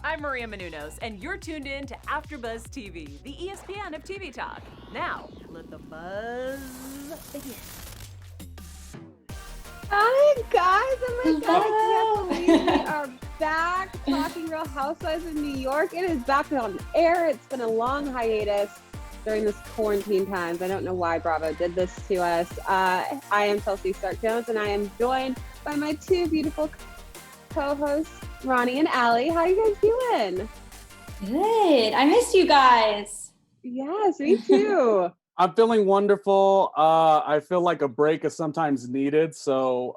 I'm Maria Menounos, and you're tuned in to AfterBuzz TV, the ESPN of TV talk. Now, let the buzz begin. Hi guys, oh my god, I can't believe we are back talking Real Housewives of New York. It is back on air. It's been a long hiatus during this quarantine times. I don't know why Bravo did this to us. I am Chelsea Stark-Jones, and I am joined by my two beautiful co-hosts, RHONY and Allie. How you guys doing? Good. I missed you guys. Yes, me too. I'm feeling wonderful. I feel like a break is sometimes needed. So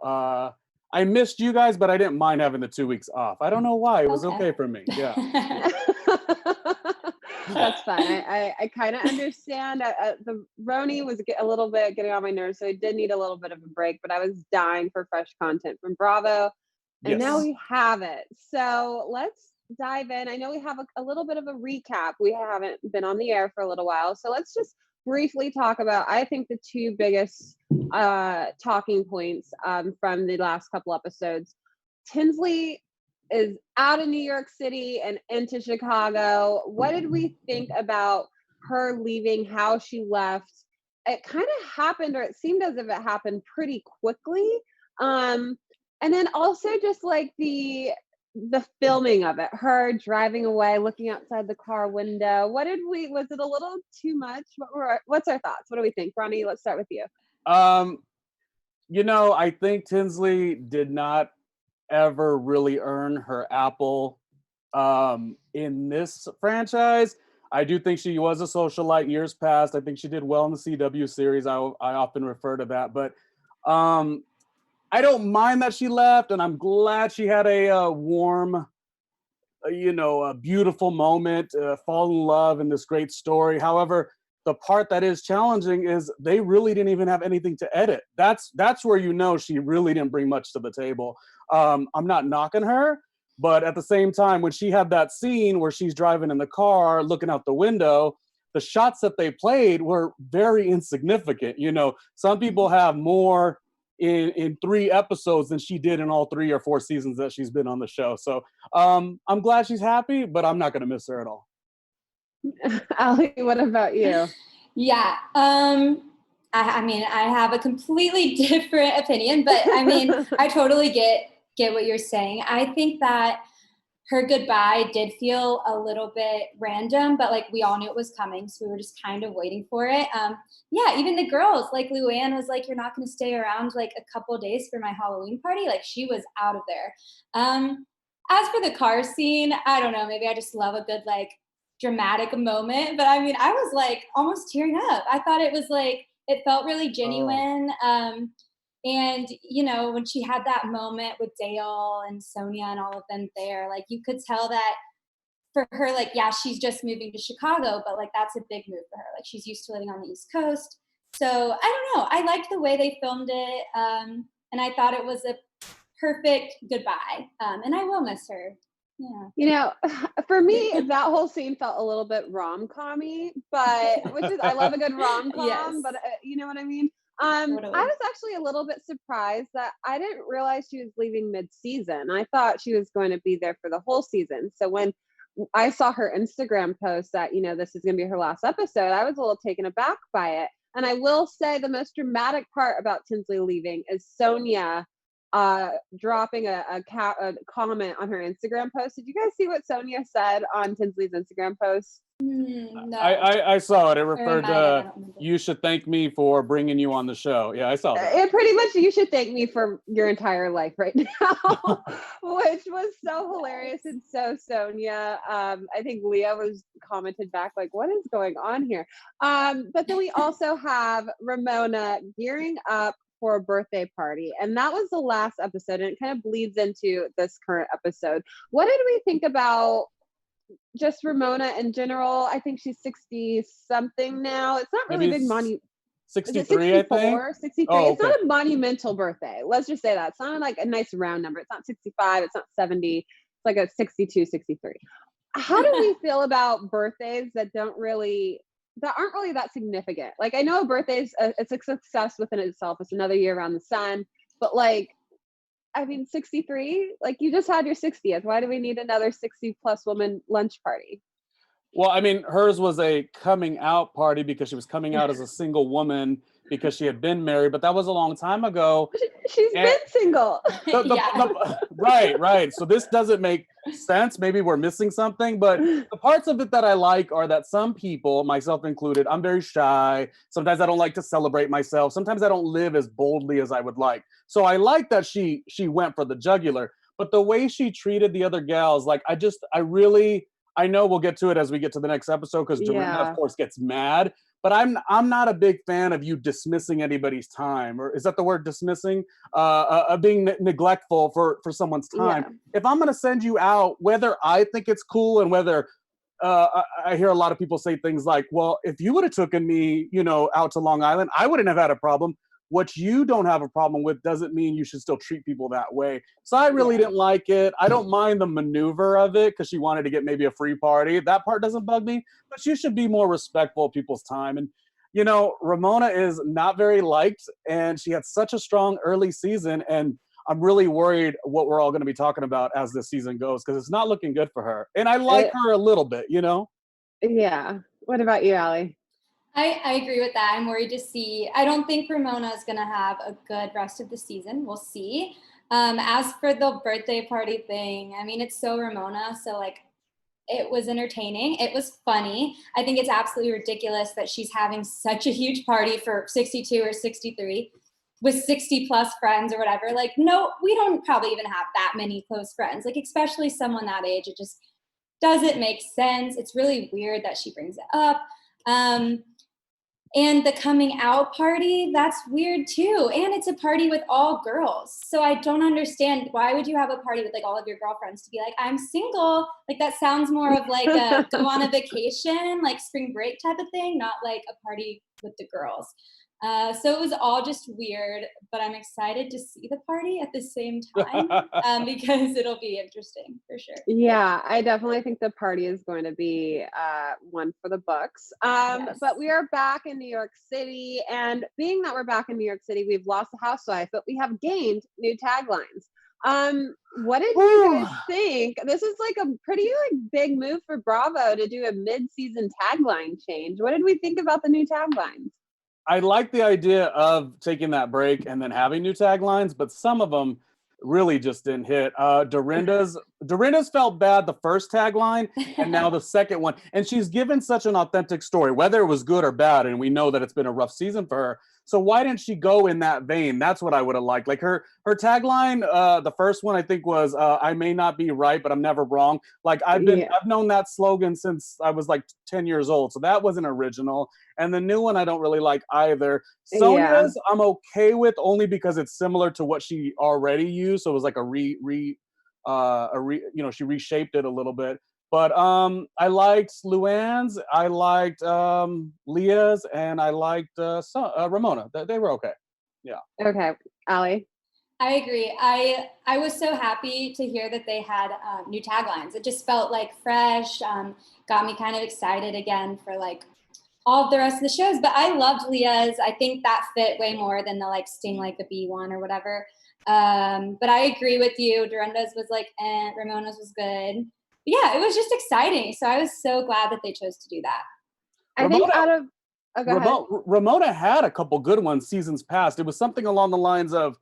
I missed you guys, but I didn't mind having the 2 weeks off. I don't know why. It was okay for me. Yeah. That's fine. I kind of understand. The RHONY was a little bit getting on my nerves, so I did need a little bit of a break, but I was dying for fresh content from Bravo. And now we have it. So let's dive in. I know we have a little bit of a recap. We haven't been on the air for a little while. So let's just briefly talk about, I think, the two biggest talking points from the last couple episodes. Tinsley is out of New York City and into Chicago. What did we think about her leaving, how she left? It kind of happened, or it seemed as if it happened pretty quickly. And then also just like the filming of it, her driving away, looking outside the car window. Was it a little too much? What's our thoughts? What do we think? RHONY, let's start with you. I think Tinsley did not ever really earn her apple in this franchise. I do think she was a socialite years past. I think she did well in the CW series. I often refer to that, but I don't mind that she left, and I'm glad she had a warm, a beautiful moment, fall in love in this great story. However, the part that is challenging is they really didn't even have anything to edit. That's where she really didn't bring much to the table. I'm not knocking her, but at the same time, when she had that scene where she's driving in the car, looking out the window, the shots that they played were very insignificant. Some people have more in 3 episodes than she did in all 3 or 4 seasons that she's been on the show. So I'm glad she's happy, but I'm not going to miss her at all. Allie, what about you? Yeah. I have a completely different opinion, but I totally get what you're saying. I think that her goodbye did feel a little bit random, but like we all knew it was coming, so we were just kind of waiting for it. Even the girls, like Luann was like, "You're not going to stay around like a couple days for my Halloween party." Like she was out of there. As for the car scene, I don't know. Maybe I just love a good like dramatic moment, but I was like almost tearing up. I thought it was like it felt really genuine. And, when she had that moment with Dale and Sonja and all of them there, like you could tell that for her, like, yeah, she's just moving to Chicago, but like that's a big move for her. Like she's used to living on the East Coast. So I don't know. I liked the way they filmed it. And I thought it was a perfect goodbye. And I will miss her. Yeah. For me, that whole scene felt a little bit rom-com-y, but I love a good rom-com, Yes. But you know what I mean? Totally. I was actually a little bit surprised that I didn't realize she was leaving mid-season. I thought she was going to be there for the whole season. So when I saw her Instagram post that, this is going to be her last episode, I was a little taken aback by it. And I will say the most dramatic part about Tinsley leaving is Sonja dropping a comment on her Instagram post. Did you guys see what Sonja said on Tinsley's Instagram post? No. I saw it. It referred to "You should thank me for bringing you on the show." Yeah, I saw that. It pretty much, "You should thank me for your entire life right now," which was so hilarious and so Sonja. I think Leah was commented back like, "What is going on here?" But then we also have Ramona gearing up for a birthday party, and that was the last episode, and it kind of bleeds into this current episode. What did we think about just Ramona in general? I think she's 60 something now. It's not really big money. 63, I think. 63. Oh, It's not a monumental birthday. Let's just say that. It's not like a nice round number. It's not 65. It's not 70. It's like a 62, 63. How do we feel about birthdays that aren't really that significant? Like, I know a birthday is it's a success within itself. It's another year around the sun. But like, I mean, 63, like you just had your 60th. Why do we need another 60 plus woman lunch party? Well, I mean, hers was a coming out party because she was coming out as a single woman because she had been married, but that was a long time ago. She's And been single. right. So this doesn't make sense. Maybe we're missing something, but the parts of it that I like are that some people, myself included, I'm very shy. Sometimes I don't like to celebrate myself. Sometimes I don't live as boldly as I would like. So I like that she went for the jugular, but the way she treated the other gals, like I know we'll get to it as we get to the next episode because Dorinda, of Yeah. course, gets mad. But I'm not a big fan of you dismissing anybody's time, or is that the word dismissing? Being neglectful for someone's time. Yeah. If I'm going to send you out, whether I think it's cool and whether I hear a lot of people say things like, "Well, if you would have taken me, out to Long Island, I wouldn't have had a problem." What you don't have a problem with doesn't mean you should still treat people that way. So I really didn't like it. I don't mind the maneuver of it because she wanted to get maybe a free party. That part doesn't bug me, but she should be more respectful of people's time. And, Ramona is not very liked and she had such a strong early season. And I'm really worried what we're all going to be talking about as this season goes because it's not looking good for her. And I like her a little bit, Yeah. What about you, Allie? I agree with that. I'm worried to see. I don't think Ramona is going to have a good rest of the season. We'll see. As for the birthday party thing, I mean, it's so Ramona. So, it was entertaining. It was funny. I think it's absolutely ridiculous that she's having such a huge party for 62 or 63 with 60 plus friends or whatever. No, we don't probably even have that many close friends. Especially someone that age, it just doesn't make sense. It's really weird that she brings it up. And the coming out party, that's weird too. And it's a party with all girls. So I don't understand, why would you have a party with all of your girlfriends to be like, I'm single? That sounds more of a go on a vacation, spring break type of thing, not a party with the girls. So it was all just weird, but I'm excited to see the party at the same time because it'll be interesting for sure. Yeah, I definitely think the party is going to be one for the books. Yes. But we are back in New York City, and being that we're back in New York City, we've lost the housewife, but we have gained new taglines. What did you guys think? This is a pretty big move for Bravo to do a mid-season tagline change. What did we think about the new taglines? I like the idea of taking that break and then having new taglines, but some of them really just didn't hit. Dorinda's felt bad the first tagline and now the second one. And she's given such an authentic story, whether it was good or bad. And we know that it's been a rough season for her. So why didn't she go in that vein? That's what I would have liked. Her tagline, the first one I think was, I may not be right, but I'm never wrong. I've known that slogan since I was 10 years old. So that wasn't original. And the new one I don't really like either. Sonja's I'm okay with only because it's similar to what she already used. So it was she reshaped it a little bit. But I liked Luann's, I liked Leah's, and I liked Ramona. They were okay. Yeah. Okay, Allie. I agree. I was so happy to hear that they had new taglines. It just felt fresh, got me kind of excited again for all of the rest of the shows. But I loved Leah's. I think that fit way more than the sting like a bee one or whatever. But I agree with you. Dorinda's was Ramona's was good. But yeah, it was just exciting. So I was so glad that they chose to do that. Ramona had a couple good ones seasons past. It was something along the lines of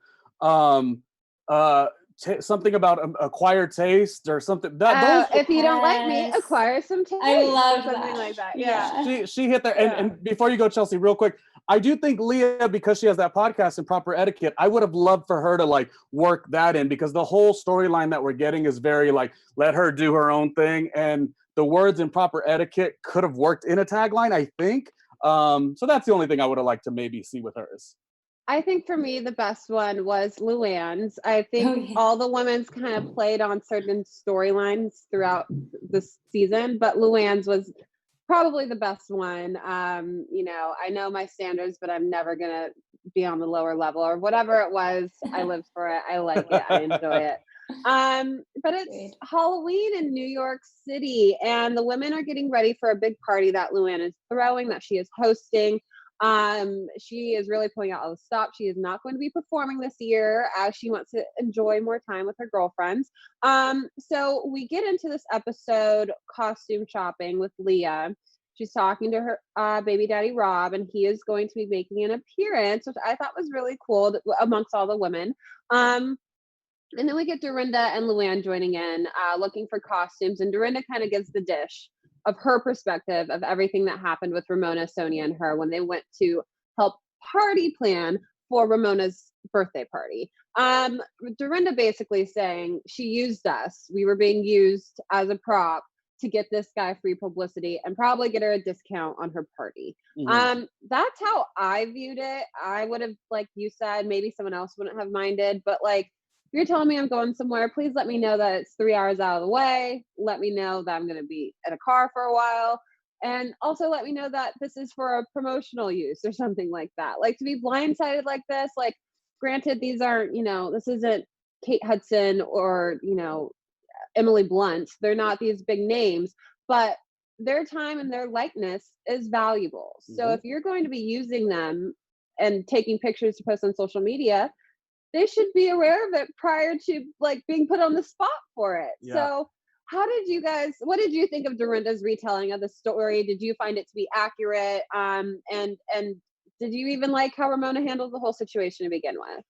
something about acquired taste or something. If you don't like me, acquire some taste. I love something like that. Yeah. She hit there. And before you go, Chelsea, real quick, I do think Leah, because she has that podcast and proper etiquette, I would have loved for her to work that in, because the whole storyline that we're getting is very let her do her own thing. And the words in proper etiquette could have worked in a tagline, I think. So that's the only thing I would have liked to maybe see with hers. I think for me, the best one was Luann's. I think all the women's kind of played on certain storylines throughout the season, but Luann's was probably the best one. I know my standards, but I'm never going to be on the lower level or whatever it was. I lived for it. I like it. I enjoy it. But it's Halloween in New York City, and the women are getting ready for a big party that Luann is throwing, that she is hosting. She is really pulling out all the stops. She is not going to be performing this year as she wants to enjoy more time with her girlfriends. So we get into this episode costume shopping with Leah. She's talking to her baby daddy Rob, and he is going to be making an appearance, which I thought was really cool amongst all the women. And then we get Dorinda and Luann joining in, looking for costumes, and Dorinda kind of gives the dish of her perspective of everything that happened with Ramona, Sonja, and her when they went to help party plan for Ramona's birthday party. Dorinda basically saying she used us. We were being used as a prop to get this guy free publicity and probably get her a discount on her party. That's how I viewed it. I would have, like you said, maybe someone else wouldn't have minded, but like, if you're telling me I'm going somewhere, please let me know that it's 3 hours out of the way. Let me know that I'm going to be in a car for a while. And also let me know that this is for a promotional use or something like that. Like, to be blindsided like this, like, granted, these aren't, this isn't Kate Hudson or, Emily Blunt. They're not these big names, but their time and their likeness is valuable. So if you're going to be using them and taking pictures to post on social media, they should be aware of it prior to like being put on the spot for it. Yeah. So what did you think of Dorinda's retelling of the story? Did you find it to be accurate? And did you even like how Ramona handled the whole situation to begin with?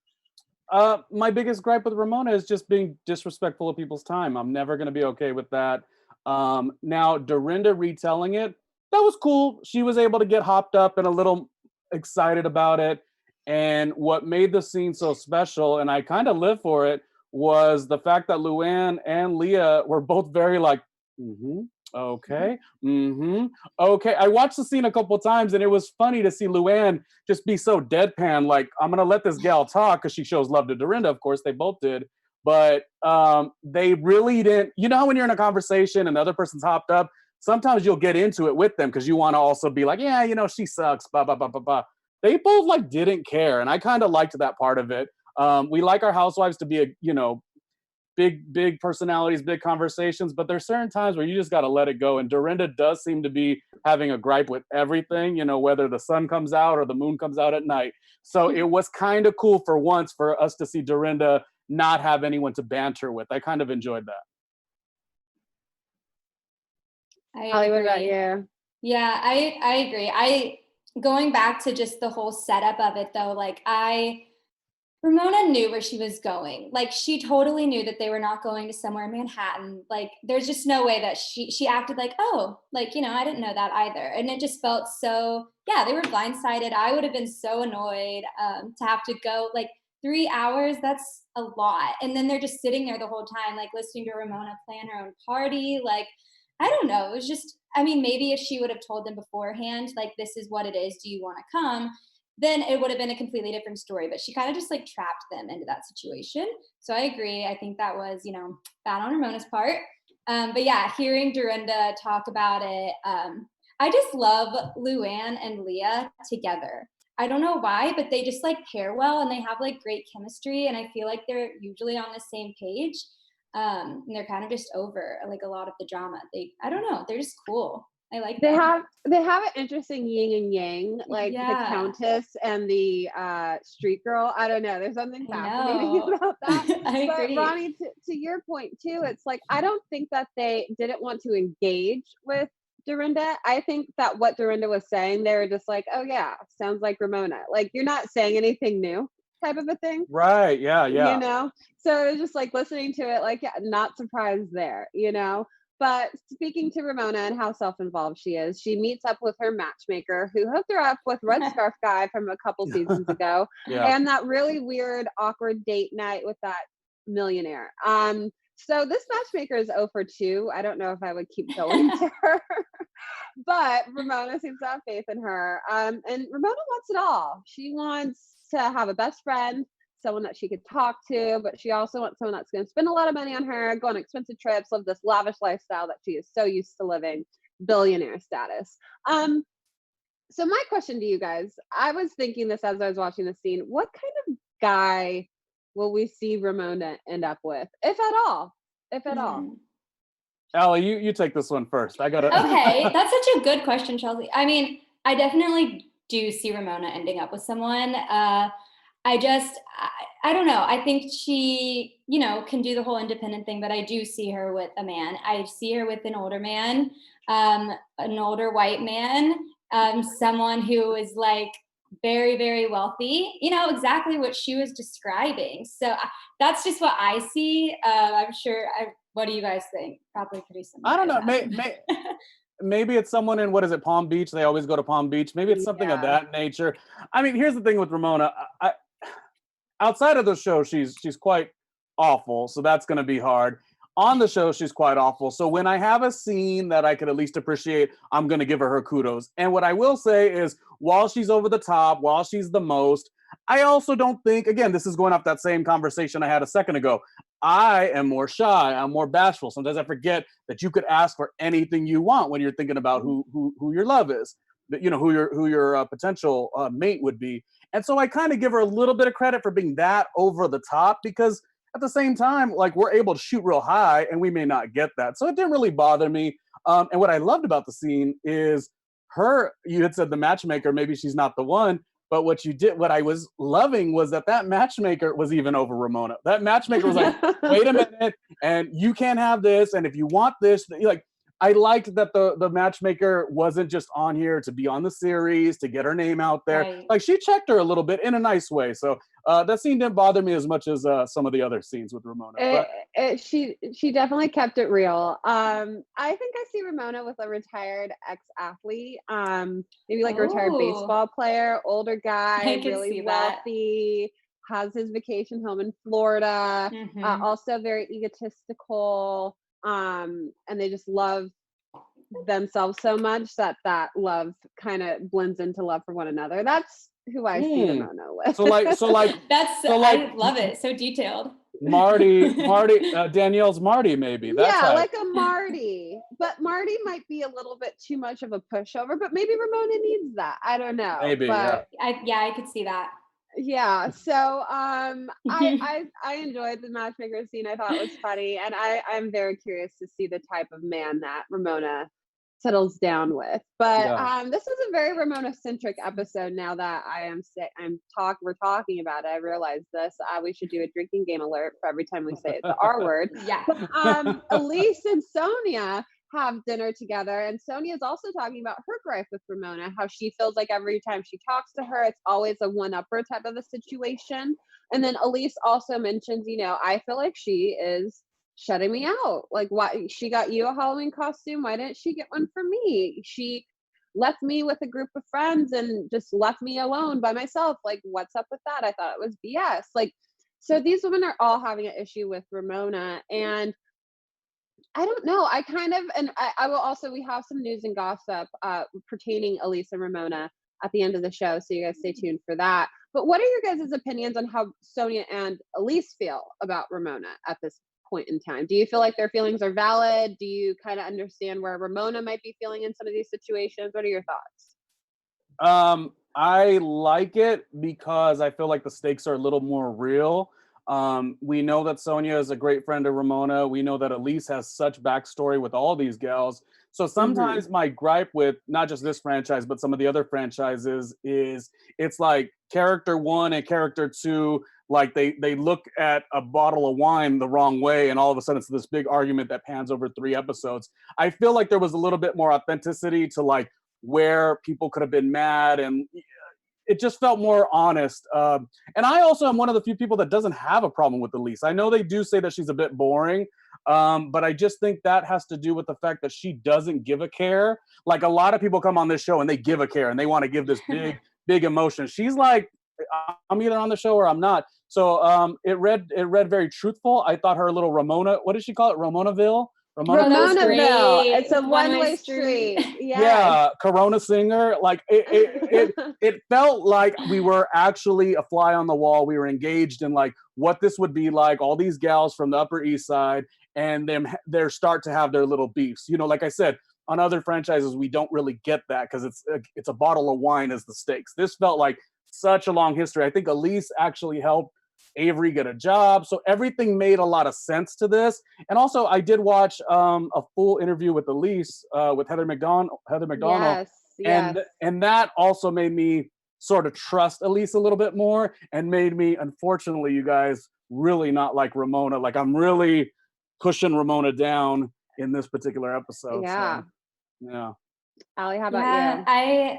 My biggest gripe with Ramona is just being disrespectful of people's time. I'm never going to be okay with that. Now, Dorinda retelling it, that was cool. She was able to get hopped up and a little excited about it. And what made the scene so special, and I kind of live for it, was the fact that Luann and Leah were both very like, okay, okay. I watched the scene a couple times, and it was funny to see Luann just be so deadpan, like, I'm gonna let this gal talk, because she shows love to Dorinda. Of course, they both did, but they really didn't. You know how when you're in a conversation and the other person's hopped up, sometimes you'll get into it with them because you want to also be like, yeah, she sucks, blah blah blah blah blah. They both like didn't care, and I kind of liked that part of it. We like our housewives to be big personalities, big conversations, but there's certain times where you just got to let it go. And Dorinda does seem to be having a gripe with everything, whether the sun comes out or the moon comes out at night. So it was kind of cool for once for us to see Dorinda not have anyone to banter with. I kind of enjoyed that. Holly, what about you? Yeah, I agree. Going back to just the whole setup of it though, like Ramona knew where she was going. Like, she totally knew that they were not going to somewhere in Manhattan. Like, there's just no way that she acted like, oh, like, I didn't know that either. And it just felt so, yeah, they were blindsided. I would have been so annoyed to have to go, like, 3 hours, that's a lot. And then they're just sitting there the whole time, like, listening to Ramona plan her own party. Like, I don't know. It was just, maybe if she would have told them beforehand, like, this is what it is, do you want to come? Then it would have been a completely different story. But she kind of just like trapped them into that situation. So I agree. I think that was, bad on Ramona's part. But yeah, hearing Dorinda talk about it, I just love Luann and Leah together. I don't know why, but they just like pair well and they have like great chemistry. And I feel like they're usually on the same page. And they're kind of just over like a lot of the drama. I don't know. They're just cool. I like they have an interesting yin and yang, like the Countess and the street girl. I don't know. There's something fascinating about that. I agree. But RHONY, to your point too, it's like I don't think that they didn't want to engage with Dorinda. I think that what Dorinda was saying, they were just like, oh yeah, sounds like Ramona. Like, you're not saying anything new, type of a thing. Right. Yeah. So it was just like listening to it, like, yeah, not surprised there, But speaking to Ramona and how self-involved she is, she meets up with her matchmaker who hooked her up with Red Scarf Guy from a couple seasons ago. And that really weird, awkward date night with that millionaire. So this matchmaker is 0 for 2. I don't know if I would keep going to her. But Ramona seems to have faith in her. And Ramona wants it all. She wants to have a best friend, someone that she could talk to, but she also wants someone that's going to spend a lot of money on her, go on expensive trips, live this lavish lifestyle that she is so used to living, billionaire status. So my question to you guys, I was thinking this as I was watching the scene, what kind of guy will we see Ramona end up with, if at all? If at all. Allie, you take this one first. I got to. Okay, that's such a good question, Chelsea. I definitely do see Ramona ending up with someone. I don't know. I think she, you know, can do the whole independent thing, but I do see her with a man. I see her with an older man, an older white man, someone who is like very, very wealthy, you know, exactly what she was describing. So that's just what I see. I'm sure, what do you guys think? Probably pretty similar. I don't know. Maybe it's someone in, what is it, Palm Beach? They always go to Palm Beach. Maybe it's something of that nature. I mean, here's the thing with Ramona. Outside of the show, she's quite awful, so that's going to be hard. On the show, she's quite awful. So when I have a scene that I could at least appreciate, I'm going to give her kudos. And what I will say is, while she's over the top, while she's the most, I also don't think, again, this is going off that same conversation I had a second ago. I am more shy. I'm more bashful. Sometimes I forget that you could ask for anything you want when you're thinking about who your love is, you know, who your potential mate would be. And so I kind of give her a little bit of credit for being that over the top, because at the same time, like, we're able to shoot real high and we may not get that. So it didn't really bother me. And what I loved about the scene is you had said the matchmaker, maybe she's not the one, but what I was loving was that matchmaker was even over Ramona. That matchmaker was like, wait a minute, and you can't have this. And if you want this, like, I liked that the matchmaker wasn't just on here to be on the series, to get her name out there. Right. Like, she checked her a little bit in a nice way. So that scene didn't bother me as much as some of the other scenes with Ramona. She definitely kept it real. I think I see Ramona with a retired ex-athlete, maybe like a retired baseball player, older guy, really wealthy, has his vacation home in Florida, also very egotistical. And they just love themselves so much that love kind of blends into love for one another. That's who I see Ramona with. So like I love it. So detailed. Marty, Danielle's Marty, maybe. That's like a Marty. But Marty might be a little bit too much of a pushover, but maybe Ramona needs that. I don't know. Maybe, but I could see that. Yeah, so I enjoyed the matchmaker scene. I thought it was funny, and I'm very curious to see the type of man that Ramona settles down with. But this is a very Ramona centric episode. Now that we're talking about it, I realize this. We should do a drinking game alert for every time we say the R word. Yeah. But Elyse and Sonja have dinner together, and Sonia is also talking about her gripe with Ramona, how she feels like every time she talks to her, it's always a one-upper type of a situation. And then Elyse also mentions, you know, I feel like she is shutting me out. Like, why she got you a Halloween costume? Why didn't she get one for me? She left me with a group of friends and just left me alone by myself. Like, what's up with that? I thought it was BS. Like, so these women are all having an issue with Ramona, and I don't know. I will also, we have some news and gossip pertaining Elyse and Ramona at the end of the show, so you guys stay tuned for that. But what are your guys' opinions on how Sonja and Elyse feel about Ramona at this point in time? Do you feel like their feelings are valid? Do you kind of understand where Ramona might be feeling in some of these situations? What are your thoughts? I like it because I feel like the stakes are a little more real. We know that Sonja is a great friend of Ramona. We know that Elyse has such backstory with all these gals. So sometimes my gripe with not just this franchise, but some of the other franchises is it's like character one and character two, like they look at a bottle of wine the wrong way, and all of a sudden it's this big argument that pans over 3 episodes. I feel like there was a little bit more authenticity to like where people could have been mad, and it just felt more honest. And I also am one of the few people that doesn't have a problem with Elyse. I know they do say that she's a bit boring, but I just think that has to do with the fact that she doesn't give a care. Like, a lot of people come on this show and they give a care and they want to give this big emotion. She's like, I'm either on the show or I'm not. So it read very truthful. I thought her little Ramona, what did she call it? Ramonaville? Ramonaville. It's a one-way street. Yeah, Corona singer. Like it felt like we were actually a fly on the wall. We were engaged in like what this would be like. All these gals from the Upper East Side, and they start to have their little beefs. You know, like I said, on other franchises we don't really get that because it's a bottle of wine as the stakes. This felt like such a long history. I think Elyse actually helped Avery get a job. So everything made a lot of sense to this. And also I did watch a full interview with Elyse with Heather McDonald. Yes. And that also made me sort of trust Elyse a little bit more, and made me, unfortunately, you guys, really not like Ramona. Like, I'm really pushing Ramona down in this particular episode. Yeah. So, yeah. Allie, how about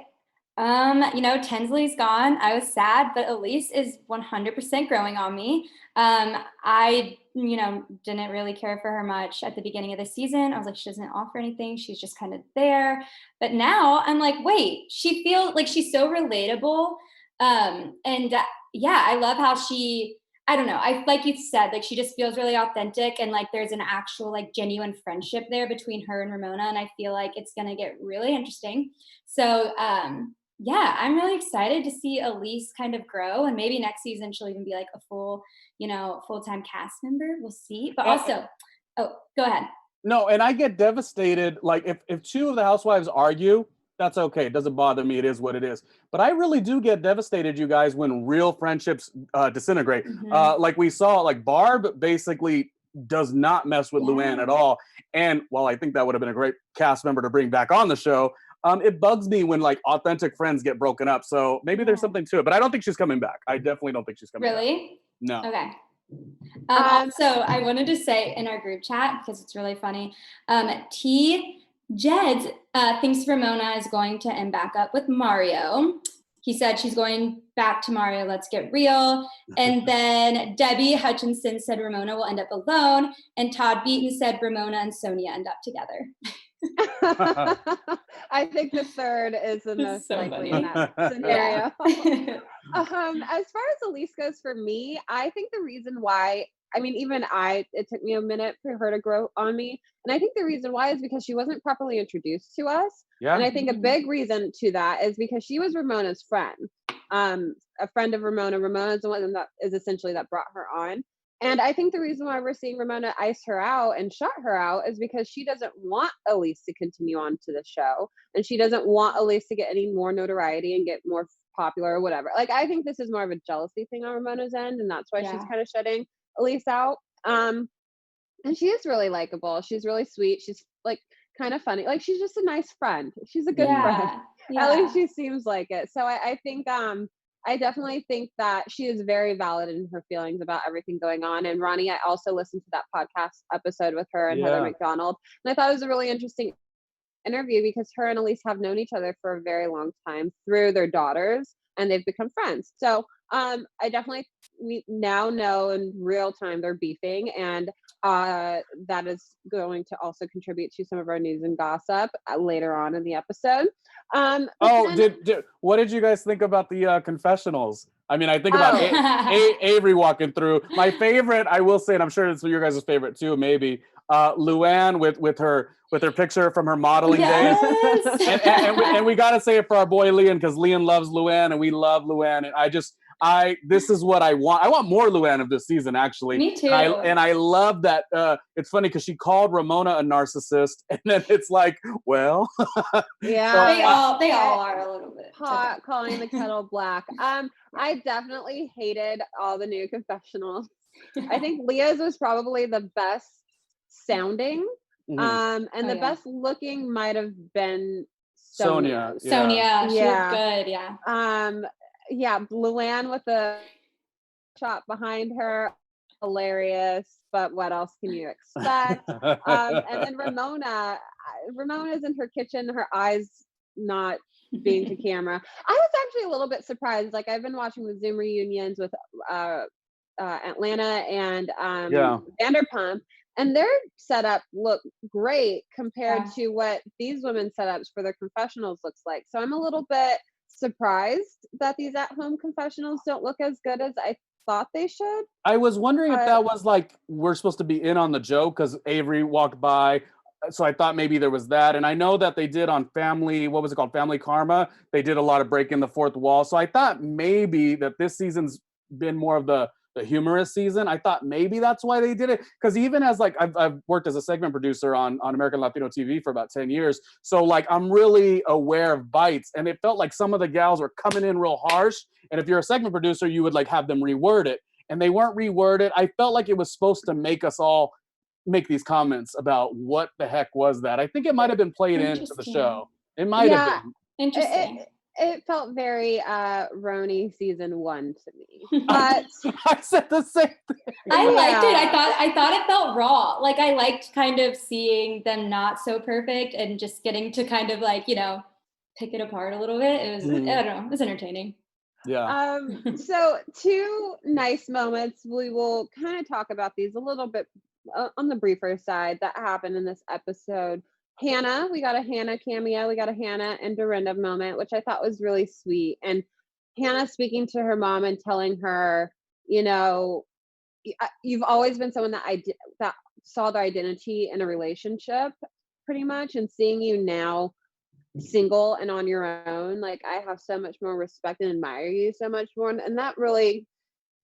you? Tinsley's gone. I was sad, but Elyse is 100% growing on me. I didn't really care for her much at the beginning of the season. I was like, she doesn't offer anything. She's just kind of there. But now I'm like, wait, she feels like she's so relatable. I love how I don't know. Like you said, like she just feels really authentic, and like there's an actual like genuine friendship there between her and Ramona. And I feel like it's going to get really interesting. So, I'm really excited to see Elyse kind of grow, and maybe next season she'll even be like a full-time cast member. We'll see. But also, go ahead. No, and I get devastated. Like if two of the housewives argue, that's okay. It doesn't bother me. It is what it is. But I really do get devastated, you guys, when real friendships disintegrate. Mm-hmm. Like we saw, like Barb basically does not mess with Luann at all. And while I think that would have been a great cast member to bring back on the show, it bugs me when like authentic friends get broken up. So maybe there's something to it, but I don't think she's coming back. I definitely don't think she's coming back. Really? No. Okay. Also, I wanted to say in our group chat, because it's really funny, T. Jed thinks Ramona is going to end back up with Mario. He said she's going back to Mario, let's get real. And then Debbie Hutchinson said Ramona will end up alone. And Todd Beaton said Ramona and Sonja end up together. I think the third is the most likely funny. in that scenario. As far as Elyse goes, for me, I think the reason why, it took me a minute for her to grow on me. And I think the reason why is because she wasn't properly introduced to us. Yeah. And I think a big reason to that is because she was Ramona's friend. A friend of Ramona. Ramona's the one that is essentially that brought her on. And I think the reason why we're seeing Ramona ice her out and shut her out is because she doesn't want Elyse to continue on to the show. And she doesn't want Elyse to get any more notoriety and get more popular or whatever. Like, I think this is more of a jealousy thing on Ramona's end. And that's why she's kind of shutting Elyse out. And she is really likable. She's really sweet. She's like kind of funny. Like, she's just a nice friend. She's a good friend. Yeah. At least she seems like it. So I think, I definitely think that she is very valid in her feelings about everything going on. And RHONY, I also listened to that podcast episode with her and Heather McDonald. And I thought it was a really interesting interview because her and Elyse have known each other for a very long time through their daughters, and they've become friends. So we now know in real time they're beefing, and that is going to also contribute to some of our news and gossip later on in the episode. What did you guys think about the confessionals? I mean, I think about Avery walking through. My favorite, I will say, and I'm sure it's your guys' favorite too, maybe, Luann with her picture from her modeling days. And we gotta say it for our boy Leah, because Leah loves Luann and we love Luann. And this is what I want. I want more Luann of this season, actually. Me too. And I love that. It's funny because she called Ramona a narcissist, and then it's like, well, yeah, they all are a little bit hot, calling the kettle black. I definitely hated all the new confessionals. I think Leah's was probably the best sounding, and the best looking might have been Sonja. Sonja, she looked good, yeah. Luann with the shot behind her, hilarious, but what else can you expect? And then Ramona's in her kitchen, her eyes not being to camera. I was actually a little bit surprised. Like, I've been watching the Zoom reunions with Atlanta and Vanderpump, and their setup looked great compared to what these women's setups for their confessionals looks like. So I'm a little bit surprised that these at-home confessionals don't look as good as I thought they should. I was wondering if that was like, we're supposed to be in on the joke because Avery walked by. So I thought maybe there was that. And I know that they did on Family Karma. They did a lot of breaking the fourth wall. So I thought maybe that this season's been more of the humorous season. I thought maybe that's why they did it. Because even as like, I've worked as a segment producer on American Latino TV for about 10 years. So like, I'm really aware of bites, and it felt like some of the gals were coming in real harsh. And if you're a segment producer, you would like have them reword it, and they weren't reworded. I felt like it was supposed to make us all make these comments about what the heck was that. I think it might've been played into the show. It might have been. Interesting. It felt very RHONY season 1 to me. But I said the same thing. I liked it. Yeah. I thought it felt raw. Like I liked kind of seeing them not so perfect and just getting to kind of like, pick it apart a little bit. It was, I don't know, it was entertaining. Yeah. So 2 nice moments. We will kind of talk about these a little bit on the briefer side that happened in this episode. Hannah, we got a Hannah cameo. We got a Hannah and Dorinda moment, which I thought was really sweet. And Hannah speaking to her mom and telling her, you've always been someone that saw their identity in a relationship, pretty much, and seeing you now single and on your own, like I have so much more respect and admire you so much more, and that really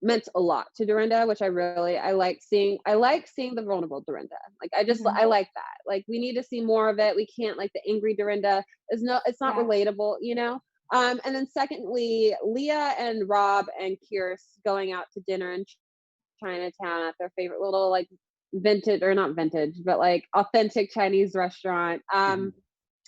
meant a lot to Dorinda, which I like seeing. I like seeing the vulnerable Dorinda. Like I like that. Like we need to see more of it. We can't, like, the angry Dorinda it's not Yeah. relatable. And then secondly, Leah and Rob and Kierce going out to dinner in Chinatown at their favorite little, like, vintage, or not vintage, but like authentic Chinese restaurant.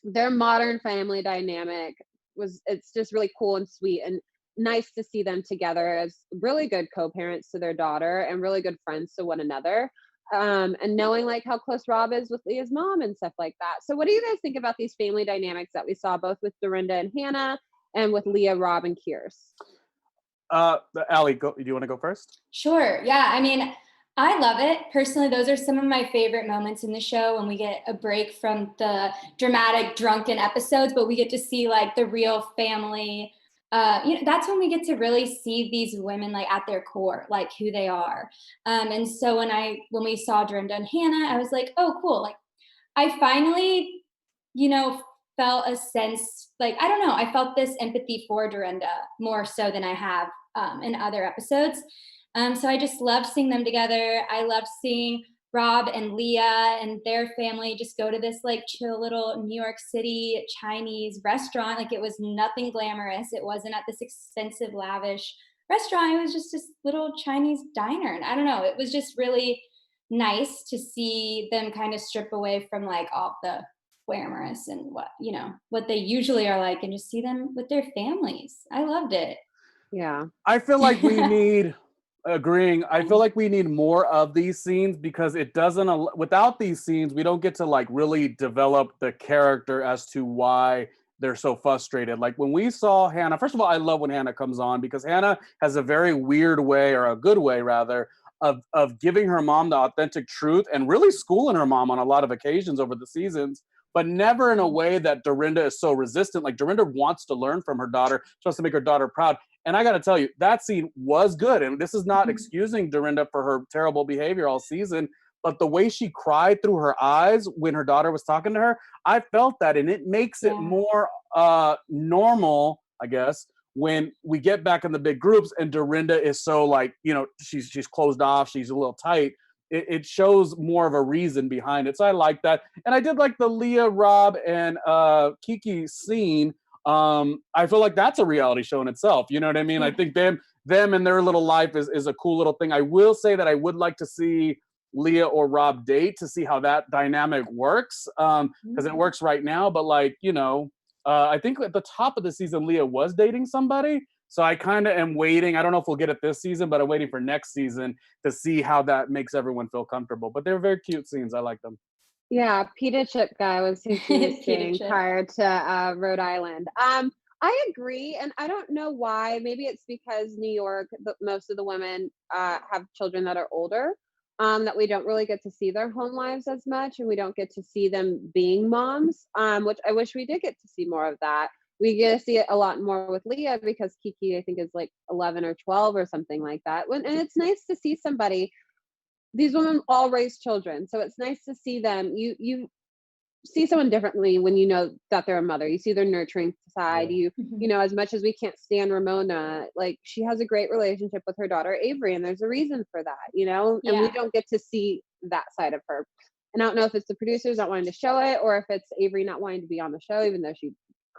Their modern family dynamic it's just really cool and sweet and nice to see them together as really good co-parents to their daughter and really good friends to one another. And knowing, like, how close Rob is with Leah's mom and stuff like that. So what do you guys think about these family dynamics that we saw both with Dorinda and Hannah and with Leah, Rob, and Kierce? Allie, do you want to go first? Sure. Yeah. I mean, I love it. Personally, those are some of my favorite moments in the show when we get a break from the dramatic drunken episodes, but we get to see like the real family. That's when we get to really see these women like at their core, like who they are. And so when we saw Dorinda and Hannah, I was like, oh, cool. Like I finally, felt a sense, like, I don't know, I felt this empathy for Dorinda more so than I have in other episodes. So I just loved seeing them together. I loved seeing Rob and Leah and their family just go to this like chill little New York City Chinese restaurant. Like it was nothing glamorous. It wasn't at this expensive, lavish restaurant. It was just this little Chinese diner. And I don't know, it was just really nice to see them kind of strip away from like all the glamorous and what they usually are like and just see them with their families. I loved it. Yeah. I feel like we need I feel like we need more of these scenes because it doesn't without these scenes we don't get to like really develop the character as to why they're so frustrated. Like when we saw Hannah, first of all, I love when Hannah comes on because Hannah has a very weird way, or a good way rather, of giving her mom the authentic truth and really schooling her mom on a lot of occasions over the seasons, but never in a way that Dorinda is so resistant. Like Dorinda wants to learn from her daughter. She wants to make her daughter proud. And I got to tell you, that scene was good. And this is not excusing Dorinda for her terrible behavior all season, but the way she cried through her eyes when her daughter was talking to her, I felt that. And it makes it more normal, I guess, when we get back in the big groups and Dorinda is so like, she's closed off, she's a little tight. It shows more of a reason behind it. So I like that. And I did like the Leah, Rob, and Kiki scene. I feel like that's a reality show in itself. You know what I mean? I think them and their little life is a cool little thing. I will say that I would like to see Leah or Rob date to see how that dynamic works. Because it works right now, but like, I think at the top of the season, Leah was dating somebody. So I kind of am waiting. I don't know if we'll get it this season, but I'm waiting for next season to see how that makes everyone feel comfortable. But they're very cute scenes. I like them. Yeah, Pita Chip guy was who she was seeing prior to Rhode Island. I agree, and I don't know why. Maybe it's because New York, most of the women have children that are older, that we don't really get to see their home lives as much, and we don't get to see them being moms, which I wish we did get to see more of that. We get to see it a lot more with Leah because Kiki, I think, is like 11 or 12 or something like that. And it's nice to see somebody. These women all raise children, so it's nice to see them. You see someone differently when you know that they're a mother. You see their nurturing side. You know, as much as we can't stand Ramona, like she has a great relationship with her daughter Avery, and there's a reason for that, and we don't get to see that side of her. And I don't know if it's the producers not wanting to show it or if it's Avery not wanting to be on the show, even though she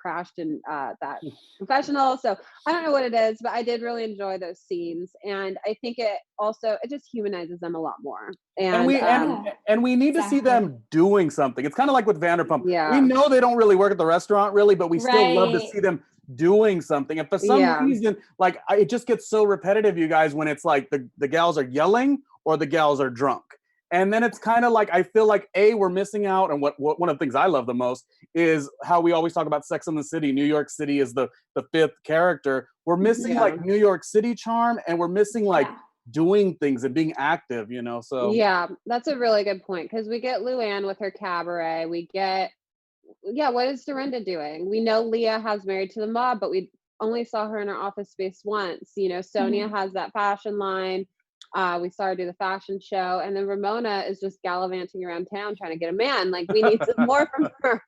crashed in that confessional. So I don't know what it is, but I did really enjoy those scenes, and I think it just humanizes them a lot more. And we need to see them doing something. It's kind of like with Vanderpump. Yeah. We know they don't really work at the restaurant really, but we still love to Right. see them doing something. And for some reason, like it just gets so repetitive, you guys, when it's like the gals are yelling or the gals are drunk. And then it's kind of like, I feel like we're missing out. And what one of the things I love the most is how we always talk about Sex and the City. New York City is the fifth character. We're missing like New York City charm, and we're missing like doing things and being active, you know. So yeah, that's a really good point, because we get Luann with her cabaret. We get what is Dorinda doing? We know Leah has Married to the Mob, but we only saw her in her office space once. You know, Sonja has that fashion line. We saw her do the fashion show, and then Ramona is just gallivanting around town trying to get a man. Like, we need some more from her.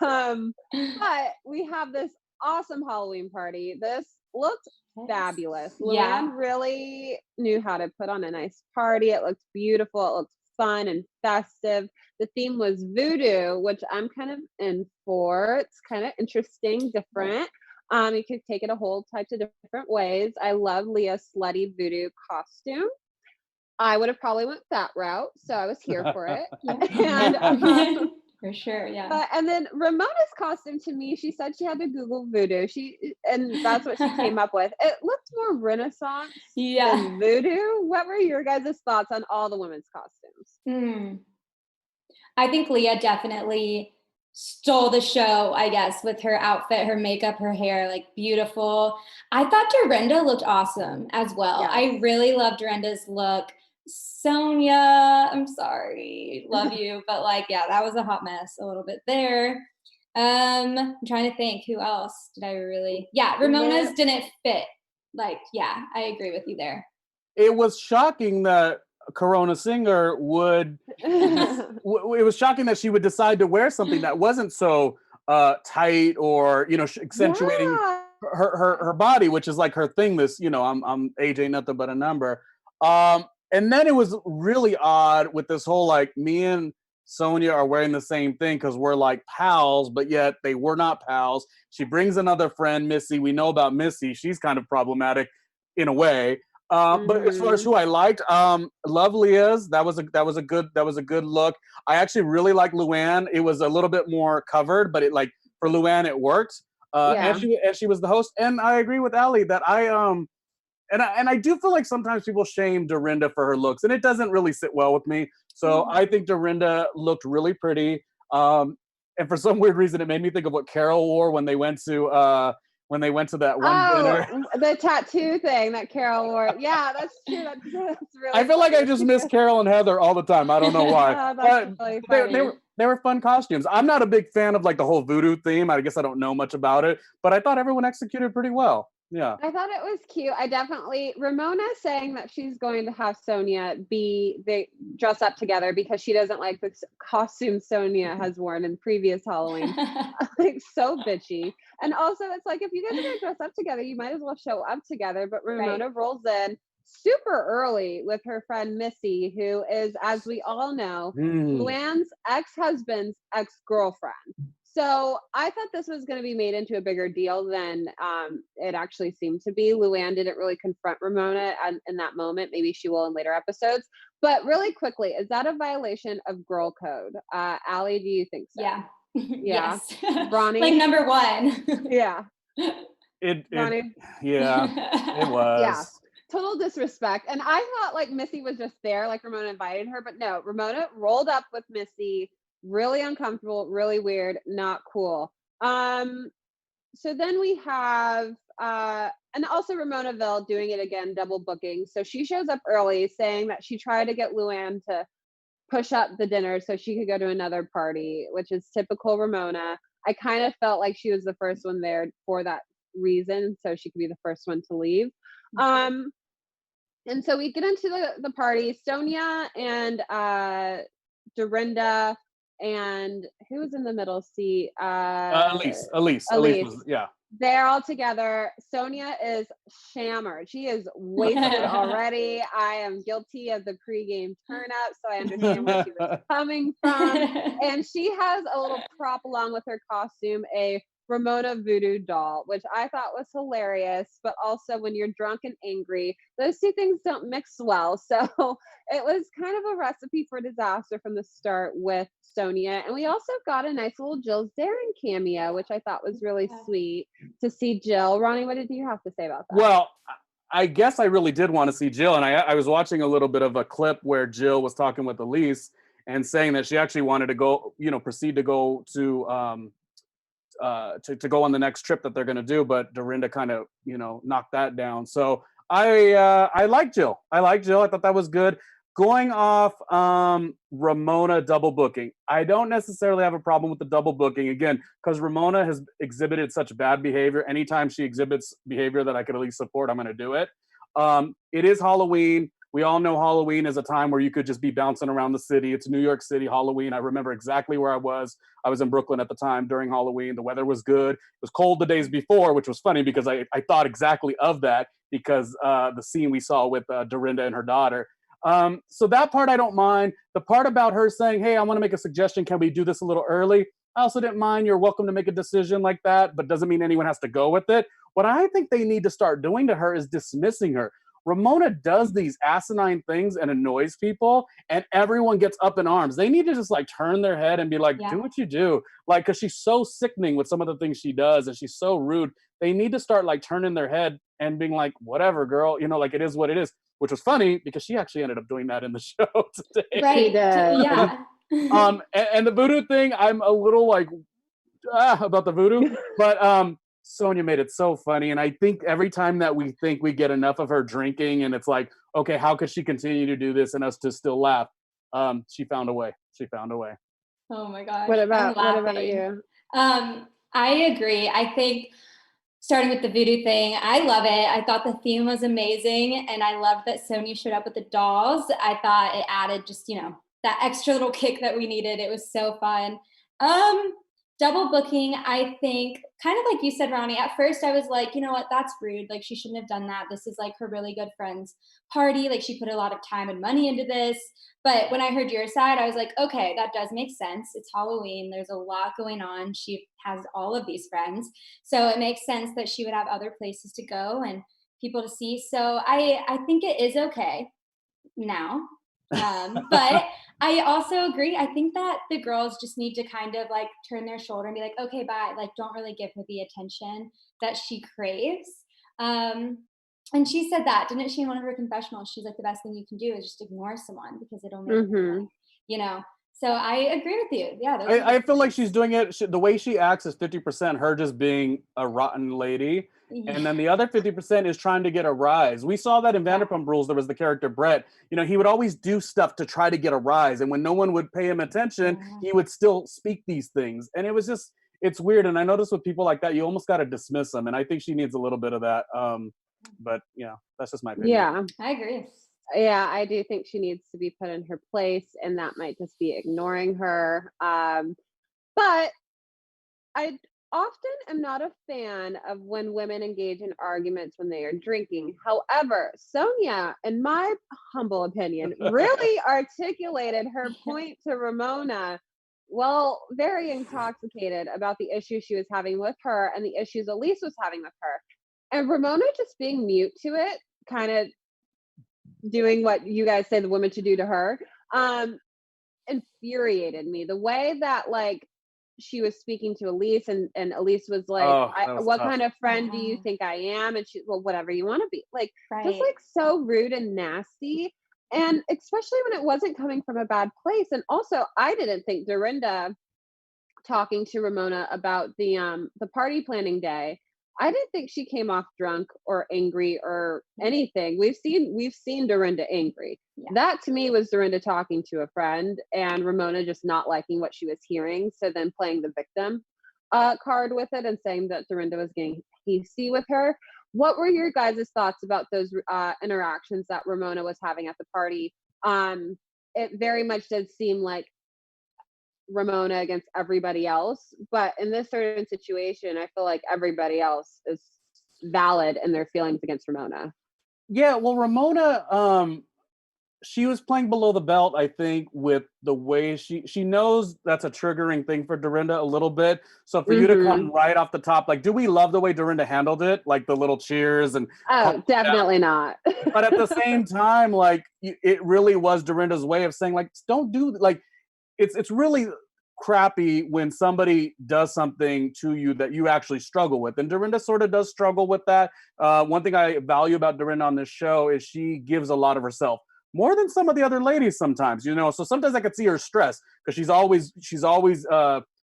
But we have this awesome Halloween party. This looked fabulous. Luann really knew how to put on a nice party. It looked beautiful. It looked fun and festive. The theme was voodoo, which I'm kind of in for. It's kind of interesting, different. You could take it a whole types of different ways. I love Leah's slutty voodoo costume. I would have probably went that route, so I was here for it. And for sure, yeah. and then Ramona's costume, to me, she said she had to Google voodoo. And that's what she came up with. It looked more Renaissance than voodoo. What were your guys' thoughts on all the women's costumes? I think Leah definitely stole the show, I guess, with her outfit, her makeup, her hair, like beautiful. I thought Dorinda looked awesome as well. Yes. I really loved Dorinda's look. Sonja, I'm sorry, love you, but like, that was a hot mess a little bit there. I'm trying to think, who else did I really? Ramona's didn't fit. Like, I agree with you there. It was shocking that Corona Singer would. It was shocking that she would decide to wear something that wasn't so tight or accentuating her body, which is like her thing. This I'm age ain't nothing but a number. And then it was really odd with this whole like me and Sonja are wearing the same thing because we're like pals, but yet they were not pals. She brings another friend, Missy. We know about Missy. She's kind of problematic in a way. But as far as who I liked, love Leah's. That was a good look. I actually really like Luann. It was a little bit more covered, but for Luann it worked. And she was the host. And I agree with Allie that I do feel like sometimes people shame Dorinda for her looks, and it doesn't really sit well with me. So I think Dorinda looked really pretty. And for some weird reason, it made me think of what Carol wore when they went to that one dinner. The tattoo thing that Carol wore. Yeah, that's true. That's really I feel like I just miss Carol and Heather all the time. I don't know why. That's really funny. They were fun costumes. I'm not a big fan of like the whole voodoo theme. I guess I don't know much about it, but I thought everyone executed pretty well. Yeah. I thought it was cute. Ramona saying that she's going to have Sonja they dress up together because she doesn't like the costume Sonja has worn in previous Halloween. Like, so bitchy. And also, it's like, if you guys are going to dress up together, you might as well show up together. But Ramona rolls in super early with her friend Missy, who is, as we all know, Luann's ex-husband's ex-girlfriend. So I thought this was going to be made into a bigger deal than it actually seemed to be. Luann didn't really confront Ramona in that moment. Maybe she will in later episodes. But really quickly, is that a violation of girl code? Allie, do you think so? Yeah. Yeah. Yes. Ronnie? Like number one. Yeah. Ronnie? Yeah, it was. Yeah. Total disrespect. And I thought like Missy was just there, like Ramona invited her, but no, Ramona rolled up with Missy. Really uncomfortable, really weird, not cool. So then we have, and also Ramonaville doing it again, double booking. So she shows up early saying that she tried to get Luann to push up the dinner so she could go to another party, which is typical Ramona. I kind of felt like she was the first one there for that reason, so she could be the first one to leave. And so we get into the party. Sonja and Dorinda and who was in the middle seat? Elyse was, yeah. They're all together. Sonja is shammered. She is wasted already. I am guilty of the pregame turn up, so I understand where she was coming from. And she has a little prop along with her costume, a Ramona voodoo doll, which I thought was hilarious. But also, when you're drunk and angry, those two things don't mix well. So it was kind of a recipe for disaster from the start with Sonja. And we also got a nice little Jill's Daring cameo, which I thought was really sweet to see Jill. Ronnie, what did you have to say about that? Well, I guess I really did want to see Jill, and I was watching a little bit of a clip where Jill was talking with Elyse and saying that she actually wanted to go, proceed to go to go on the next trip that they're going to do, but Dorinda kind of, knocked that down. So I like Jill. I thought that was good. Going off Ramona double booking, I don't necessarily have a problem with the double booking, again, because Ramona has exhibited such bad behavior. Anytime she exhibits behavior that I could at least support, I'm going to do it. It is Halloween. We all know Halloween is a time where you could just be bouncing around the city. It's New York City Halloween. I remember exactly where I was. I was in Brooklyn at the time during Halloween. The weather was good. It was cold the days before, which was funny because I thought exactly of that because the scene we saw with Dorinda and her daughter. So that part I don't mind. The part about her saying, hey, I want to make a suggestion. Can we do this a little early? I also didn't mind. You're welcome to make a decision like that, but doesn't mean anyone has to go with it. What I think they need to start doing to her is dismissing her. Ramona does these asinine things and annoys people, and everyone gets up in arms. They need to just turn their head and be like, do what you do. Because she's so sickening with some of the things she does, and she's so rude. They need to start turning their head and being like, whatever, girl, it is what it is. Which was funny because she actually ended up doing that in the show today. Right. Yeah. And the voodoo thing, I'm a little about the voodoo, but Sonja made it so funny. And I think every time that we think we get enough of her drinking and it's like, okay, how could she continue to do this and us to still laugh? She found a way. Oh my gosh. What about you? I agree. I think starting with the voodoo thing, I love it. I thought the theme was amazing. And I loved that Sonja showed up with the dolls. I thought it added just, that extra little kick that we needed. It was so fun. Double booking, I think, kind of like you said, Ronnie, at first I was like, you know what, that's rude. She shouldn't have done that. This is her really good friend's party. She put a lot of time and money into this. But when I heard your side, I was like, okay, that does make sense. It's Halloween. There's a lot going on. She has all of these friends. So it makes sense that she would have other places to go and people to see. So I think it is okay now. But I also agree. I think that the girls just need to kind of turn their shoulder and be like, okay, bye. Don't really give her the attention that she craves. And she said that, didn't she, in one of her confessionals? She's like, the best thing you can do is just ignore someone because it'll make them, So I agree with you. Yeah. I feel like she's doing it. The way she acts is 50% her just being a rotten lady. And then the other 50% is trying to get a rise. We saw that in Vanderpump Rules. There was the character Brett. He would always do stuff to try to get a rise. And when no one would pay him attention, he would still speak these things. And it was just, it's weird. And I noticed with people like that, you almost got to dismiss them. And I think she needs a little bit of that. But that's just my opinion. Yeah, I agree. Yeah, I do think she needs to be put in her place, and that might just be ignoring her. But I often am not a fan of when women engage in arguments when they are drinking. However, Sonja, in my humble opinion, really articulated her point to Ramona, very intoxicated about the issues she was having with her and the issues Elyse was having with her. And Ramona just being mute to it, kind of doing what you guys say the woman should do to her, infuriated me. The way that she was speaking to Elyse and Elyse was like, what tough. Kind of friend do you think I am? And she, well, whatever you want to be. Just so rude and nasty. And especially when it wasn't coming from a bad place. And also, I didn't think Dorinda talking to Ramona about the party planning day, I didn't think she came off drunk or angry or anything. We've seen Dorinda angry. Yeah. That to me was Dorinda talking to a friend and Ramona just not liking what she was hearing. So then playing the victim card with it and saying that Dorinda was getting hasty with her. What were your guys' thoughts about those interactions that Ramona was having at the party? It very much did seem like Ramona against everybody else. But in this certain situation, I feel like everybody else is valid in their feelings against Ramona. Yeah, well, Ramona, she was playing below the belt, I think, with the way she knows that's a triggering thing for Dorinda a little bit. So for you to come right off the top, like, do we love the way Dorinda handled it? Like the little cheers and Oh, definitely not. but at the same time, like it really was Dorinda's way of saying, like, don't do like it's really crappy when somebody does something to you that you actually struggle with. And Dorinda sort of does struggle with that. One thing I value about Dorinda on this show is she gives a lot of herself. More than some of the other ladies sometimes, you know. So sometimes I could see her stress because she's always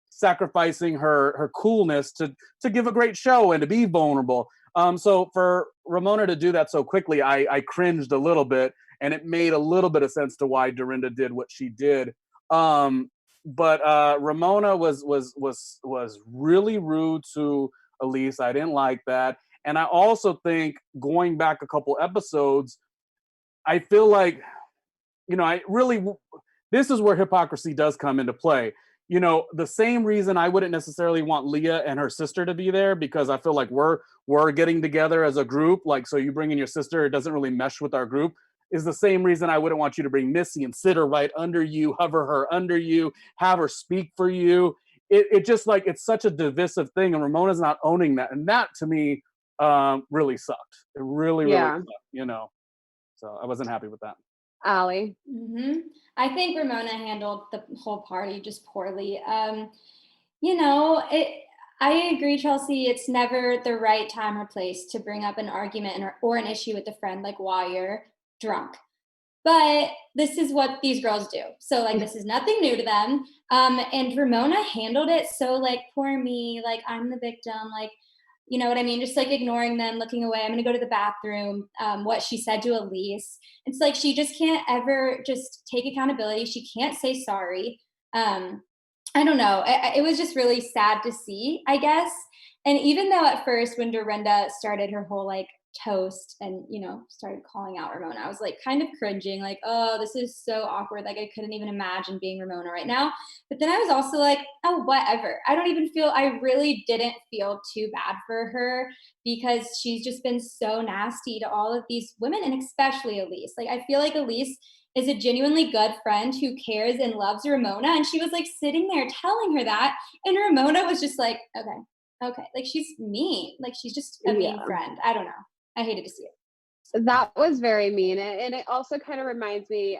sacrificing her coolness to give a great show and to be vulnerable. So for Ramona to do that so quickly, I cringed a little bit, and it made a little bit of sense to why Dorinda did what she did. But Ramona was really rude to Elyse. I didn't like that, and I also think going back a couple episodes, I feel like, you know, this is where hypocrisy does come into play. You know, the same reason I wouldn't necessarily want Leah and her sister to be there, because I feel like we're getting together as a group. Like, so you bring in your sister, it doesn't really mesh with our group, is the same reason I wouldn't want you to bring Missy and sit her right under you, hover her under you, have her speak for you. It just, like, it's such a divisive thing, and Ramona's not owning that. And that to me really sucked. It really sucked, you know. So I wasn't happy with that. Allie. I think Ramona handled the whole party just poorly. You know, I agree, Chelsea. It's never the right time or place to bring up an argument or an issue with a friend, like while you're drunk. But this is what these girls do. So, like, this is nothing new to them. And Ramona handled it so, like, poor me, like, I'm the victim, like, you know what I mean? Just like ignoring them, looking away. I'm going to go to the bathroom. What she said to Elyse. It's like she just can't ever just take accountability. She can't say sorry. I don't know. It was just really sad to see, I guess. And even though at first when Dorinda started her whole like toast and, you know, started calling out Ramona, I was like kind of cringing, like, oh, this is so awkward. Like I couldn't even imagine being Ramona right now. But then I was also like, oh, whatever. I really didn't feel too bad for her because she's just been so nasty to all of these women and especially Elyse. Like I feel like Elyse is a genuinely good friend who cares and loves Ramona. And she was like sitting there telling her that. And Ramona was just like, okay. Like she's mean. Like she's just a mean friend. I don't know. I hated to see it. That was very mean. And it also kind of reminds me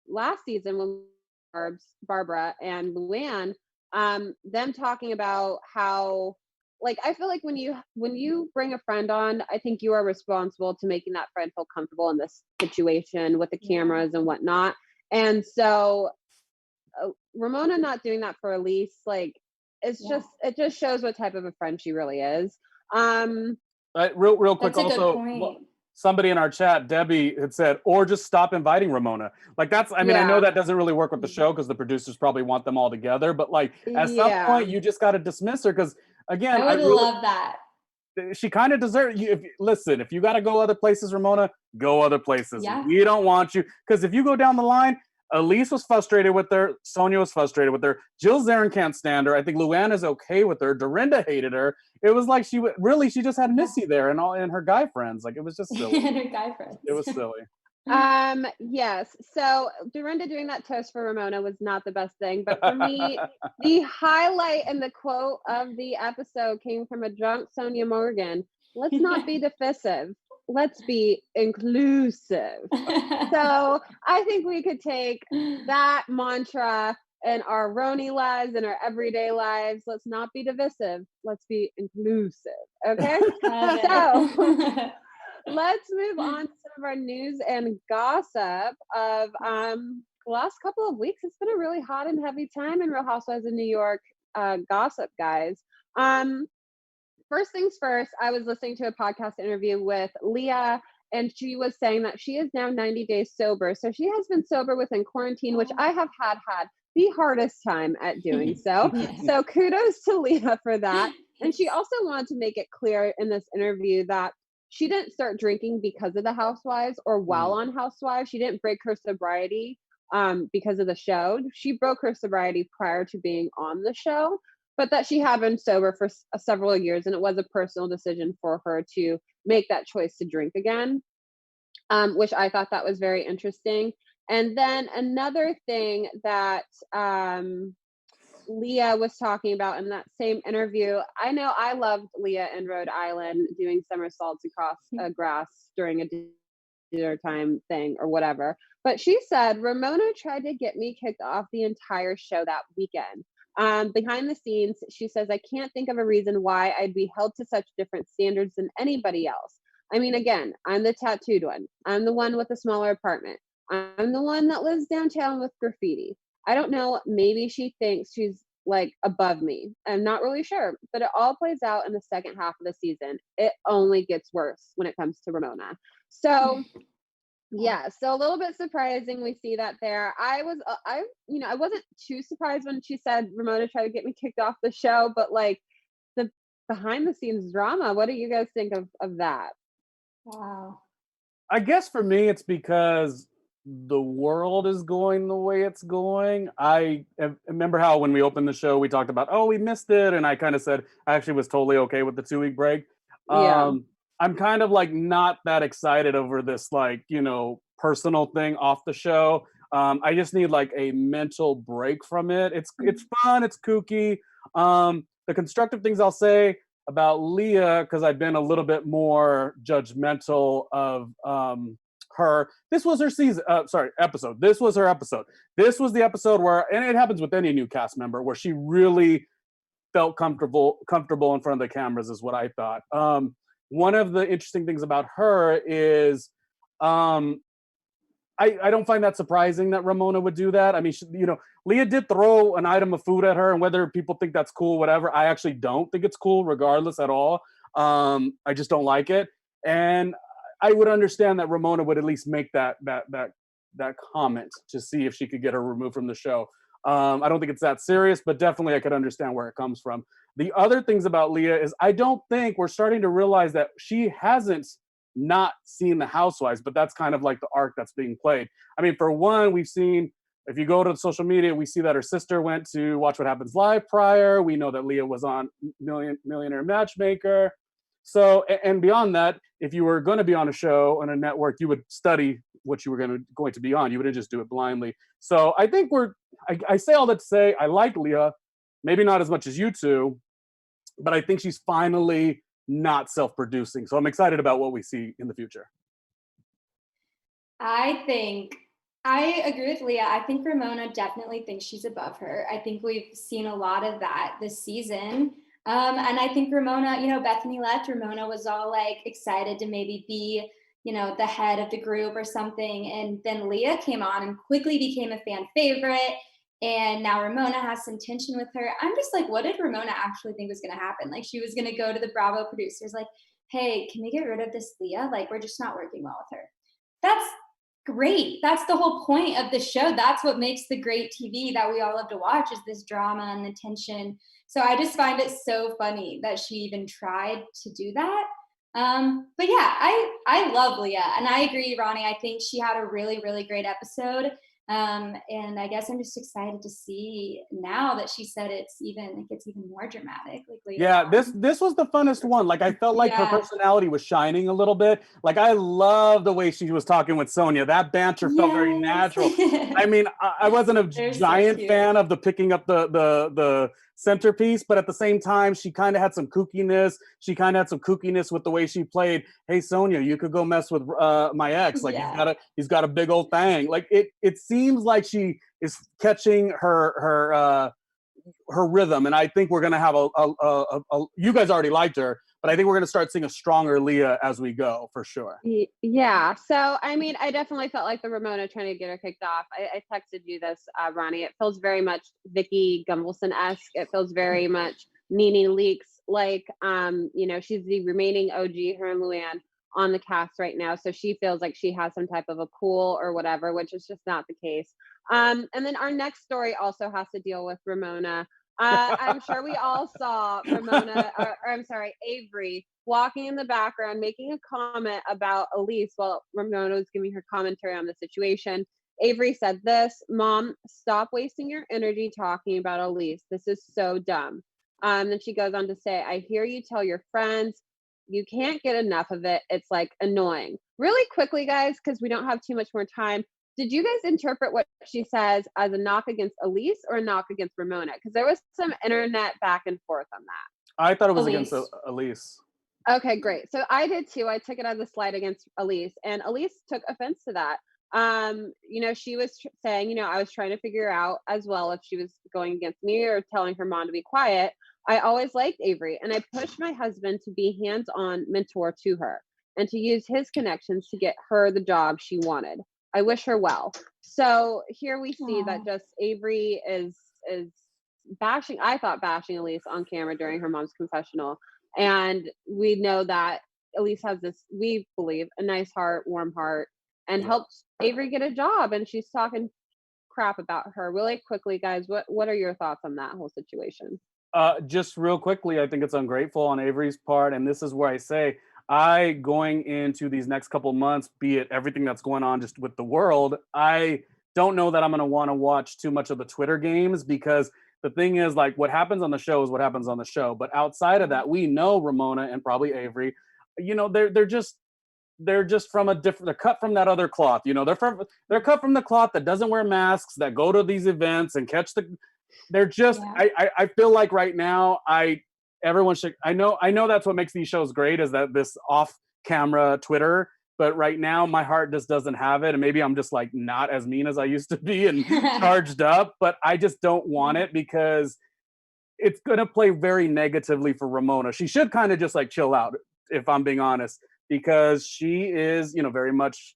last season when Barbara and Luann, them talking about how, like, I feel like when you bring a friend on, I think you are responsible to making that friend feel comfortable in this situation with the cameras and whatnot. And so Ramona not doing that for Elyse, like, it just shows what type of a friend she really is. Real quick, also, somebody in our chat, Debbie, had said, or just stop inviting Ramona. Like that's, I mean, I know that doesn't really work with the show because the producers probably want them all together, but like at some point you just got to dismiss her because again, I would love that. She kind of deserves you. If you got to go other places, Ramona, go other places. Yeah. We don't want you because if you go down the line, Elyse was frustrated with her. Sonja was frustrated with her. Jill Zarin can't stand her. I think Luann is okay with her. Dorinda hated her. It was like she just had Missy there and her guy friends. Like it was just silly. And her guy friends. It was silly. Yes. So Dorinda doing that toast for Ramona was not the best thing, but for me, the highlight and the quote of the episode came from a drunk Sonja Morgan. Let's not be divisive. Let's be inclusive. So I think we could take that mantra in our RHONY lives and our everyday lives. Let's not be divisive. Let's be inclusive. Okay. So let's move on to some of our news and gossip of the last couple of weeks. It's been a really hot and heavy time in Real Housewives of New York gossip, guys. First things first, I was listening to a podcast interview with Leah, and she was saying that she is now 90 days sober. So she has been sober within quarantine, which I have had the hardest time at doing so. So kudos to Leah for that. And she also wanted to make it clear in this interview that she didn't start drinking because of the Housewives or while on Housewives. She didn't break her sobriety because of the show. She broke her sobriety prior to being on the show, but that she had been sober for several years, and it was a personal decision for her to make that choice to drink again, which I thought that was very interesting. And then another thing that Leah was talking about in that same interview, I know I loved Leah in Rhode Island doing somersaults across grass during a dinner time thing or whatever. But she said, Ramona tried to get me kicked off the entire show that weekend. Behind the scenes, she says, I can't think of a reason why I'd be held to such different standards than anybody else. I mean, again, I'm the tattooed one. I'm the one with a smaller apartment. I'm the one that lives downtown with graffiti. I don't know. Maybe she thinks she's like above me. I'm not really sure, but it all plays out in the second half of the season. It only gets worse when it comes to Ramona. So yeah, so a little bit surprising we see that there. I wasn't too surprised when she said Ramona tried to get me kicked off the show, but like the behind the scenes drama, what do you guys think of that? Wow. I guess for me, it's because the world is going the way it's going. I remember how when we opened the show, we talked about, oh, we missed it. And I kind of said, I actually was totally okay with the 2-week break. Yeah. I'm kind of like not that excited over this, like, personal thing off the show. I just need like a mental break from it. It's fun. It's kooky. The constructive things I'll say about Leah, because I've been a little bit more judgmental of her. This was her episode. This was her episode. This was the episode where, and it happens with any new cast member, where she really felt comfortable in front of the cameras, is what I thought. One of the interesting things about her is, I don't find that surprising that Ramona would do that. I mean, Leah did throw an item of food at her, and whether people think that's cool, whatever, I actually don't think it's cool, regardless at all. I just don't like it, and I would understand that Ramona would at least make that comment to see if she could get her removed from the show. I don't think it's that serious, but definitely I could understand where it comes from. The other things about Leah is I don't think we're starting to realize that she hasn't not seen the Housewives, but that's kind of like the arc that's being played. I mean, for one, we've seen, if you go to social media, we see that her sister went to Watch What Happens Live prior. We know that Leah was on Millionaire Matchmaker. So, and beyond that, if you were going to be on a show on a network, you would study what you were going to be on. You wouldn't just do it blindly. So I think I say all that to say, I like Leah, maybe not as much as you two, but I think she's finally not self-producing. So I'm excited about what we see in the future. I agree with Leah. I think Ramona definitely thinks she's above her. I think we've seen a lot of that this season. And I think Ramona, Bethany left. Ramona was all like excited to maybe be, the head of the group or something. And then Leah came on and quickly became a fan favorite. And now Ramona has some tension with her. I'm just like, what did Ramona actually think was going to happen? Like, she was going to go to the Bravo producers like, hey, can we get rid of this Leah? Like, we're just not working well with her. That's great. That's the whole point of the show. That's what makes the great TV that we all love to watch, is this drama and the tension. So I just find it so funny that she even tried to do that. But yeah, I love Leah, and I agree, RHONY. I think she had a really, really great episode. And I guess I'm just excited to see now that she said it gets even more dramatic. Like later yeah, on. this was the funnest one. Like I felt like her personality was shining a little bit. Like I love the way she was talking with Sonja. That banter felt very natural. I mean, I wasn't a giant fan of the picking up the centerpiece, but at the same time, she kind of had some kookiness. She kind of had some kookiness with the way she played. Hey, Sonja, you could go mess with my ex. Like he's got a big old thing. Like it seems like she is catching her rhythm, and I think we're gonna have a you guys already liked her, but I think we're gonna start seeing a stronger Leah as we go, for sure. Yeah, so I mean, I definitely felt like the Ramona trying to get her kicked off. I texted you this, RHONY. It feels very much Vicky Gunvalson-esque. It feels very much Nene Leakes, like she's the remaining OG, her and Luann, on the cast right now, so she feels like she has some type of a pull or whatever, which is just not the case. And then our next story also has to deal with Ramona. I'm sure we all saw Avery walking in the background, making a comment about Elyse while Ramona was giving her commentary on the situation. Avery said this, Mom, stop wasting your energy talking about Elyse. This is so dumb. Then she goes on to say, I hear you tell your friends you can't get enough of it. It's like annoying. Really quickly, guys, because we don't have too much more time. Did you guys interpret what she says as a knock against Elyse or a knock against Ramona? Because there was some internet back and forth on that. I thought it was Elyse. against Elyse. Okay, great. So I did too. I took it as a slight against Elyse, and Elyse took offense to that. She was saying, I was trying to figure out as well if she was going against me or telling her mom to be quiet. I always liked Avery, and I pushed my husband to be hands-on mentor to her and to use his connections to get her the job she wanted. I wish her well. So here we see that just Avery is bashing, I thought bashing Elyse on camera during her mom's confessional. And we know that Elyse has this, we believe, a nice heart, warm heart, and helped Avery get a job. And she's talking crap about her. Really quickly, guys, what are your thoughts on that whole situation? Just real quickly, I think it's ungrateful on Avery's part. And this is where I say, going into these next couple months, be it everything that's going on just with the world, I don't know that I'm going to want to watch too much of the Twitter games, because the thing is, like, what happens on the show is what happens on the show. But outside of that, we know Ramona and probably Avery, they're just from a different, they're cut from that other cloth. They're cut from the cloth that doesn't wear masks, that go to these events and catch they're just, I feel like right now, everyone should, I know that's what makes these shows great, is that this off camera Twitter, but right now my heart just doesn't have it. And maybe I'm just like not as mean as I used to be and charged up, but I just don't want it, because it's going to play very negatively for Ramona. She should kind of just like chill out, if I'm being honest, because she is, very much,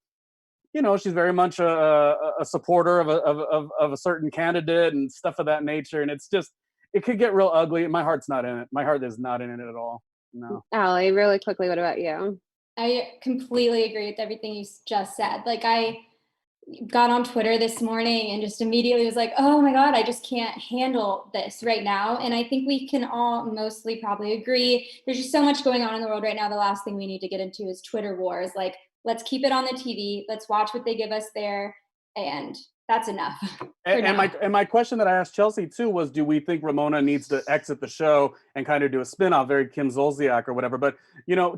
she's very much a supporter of a certain candidate and stuff of that nature. And it's just, it could get real ugly. My heart's not in it. My heart is not in it at all. No. Allie, really quickly, what about you? I completely agree with everything you just said. Like, I got on Twitter this morning and just immediately was like, oh my God, I just can't handle this right now. And I think we can all mostly probably agree. There's just so much going on in the world right now. The last thing we need to get into is Twitter wars. Like, let's keep it on the TV. Let's watch what they give us there. And that's enough. And my question that I asked Chelsea too was, do we think Ramona needs to exit the show and kind of do a spinoff, very Kim Zolciak or whatever? But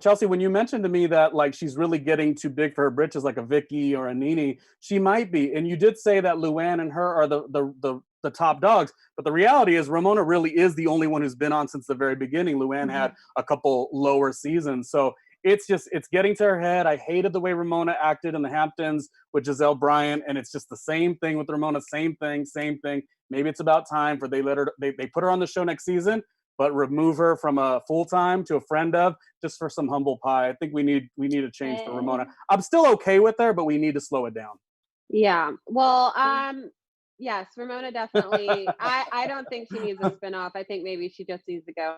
Chelsea, when you mentioned to me that like she's really getting too big for her britches, like a Vicky or a Nene, she might be. And you did say that Luann and her are the top dogs, but the reality is Ramona really is the only one who's been on since the very beginning. Luann had a couple lower seasons, so it's getting to her head. I hated the way Ramona acted in the Hamptons with Giselle Bryant, and it's just the same thing with Ramona. Same thing. Maybe it's about time for they put her on the show next season, but remove her from a full-time to a friend of, just for some humble pie. I think we need a change for Ramona. I'm still okay with her, but we need to slow it down. Yeah. Well, yes, Ramona definitely. I don't think she needs a spinoff. I think maybe she just needs to go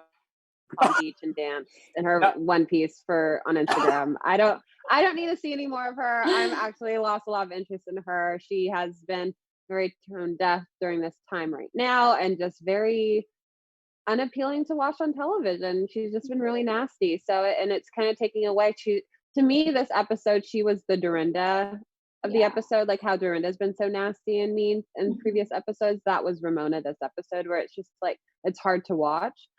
on the beach and dance in her one piece on Instagram. I don't need to see any more of her. I'm actually lost a lot of interest in her. She has been very tone deaf during this time right now, and just very unappealing to watch on television. She's just been really nasty. So, and it's kind of taking away. To me, this episode, she was the Dorinda of the episode, like how Dorinda's been so nasty and mean in previous episodes. That was Ramona this episode, where it's just like, it's hard to watch.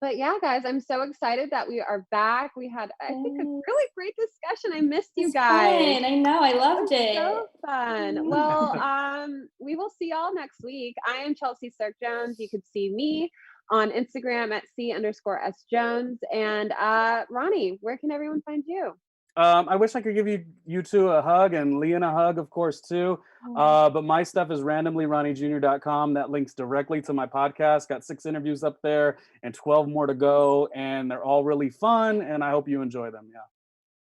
But yeah, guys, I'm so excited that we are back. We had, I think, a really great discussion. I missed you guys. Fun. I know, I loved it. So fun. Well, we will see y'all next week. I am Chelsea Sirk Jones. You could see me on Instagram at C_S Jones. And RHONY, where can everyone find you? I wish I could give you two a hug, and Leah a hug, of course, too. But my stuff is randomlyrhonyjr.com. That links directly to my podcast. Got 6 interviews up there and 12 more to go, and they're all really fun, and I hope you enjoy them.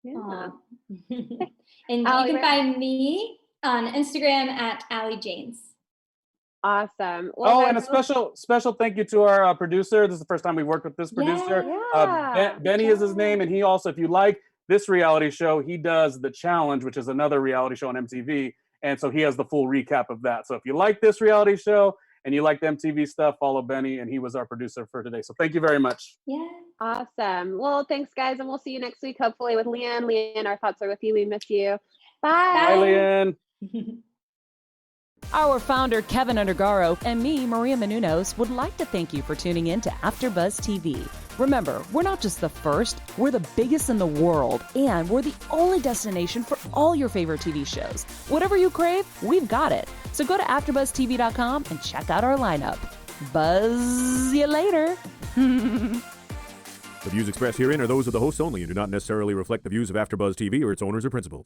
Yeah. And you can find me on Instagram at Allie Janes. Awesome. Well, and a special thank you to our producer. This is the first time we've worked with this producer. Benny is his name, and he also, if you like this reality show, he does The Challenge, which is another reality show on MTV. And so he has the full recap of that. So if you like this reality show and you like the MTV stuff, follow Benny, and he was our producer for today. So thank you very much. Yeah. Awesome. Well, thanks, guys. And we'll see you next week, hopefully with Leanne. Leanne, our thoughts are with you. We miss you. Bye, Leanne. Our founder, Keven Undergaro, and me, Maria Menounos, would like to thank you for tuning in to AfterBuzz TV. Remember, we're not just the first, we're the biggest in the world, and we're the only destination for all your favorite TV shows. Whatever you crave, we've got it. So go to AfterBuzzTV.com and check out our lineup. Buzz you later. The views expressed herein are those of the hosts only and do not necessarily reflect the views of AfterBuzz TV or its owners or principals.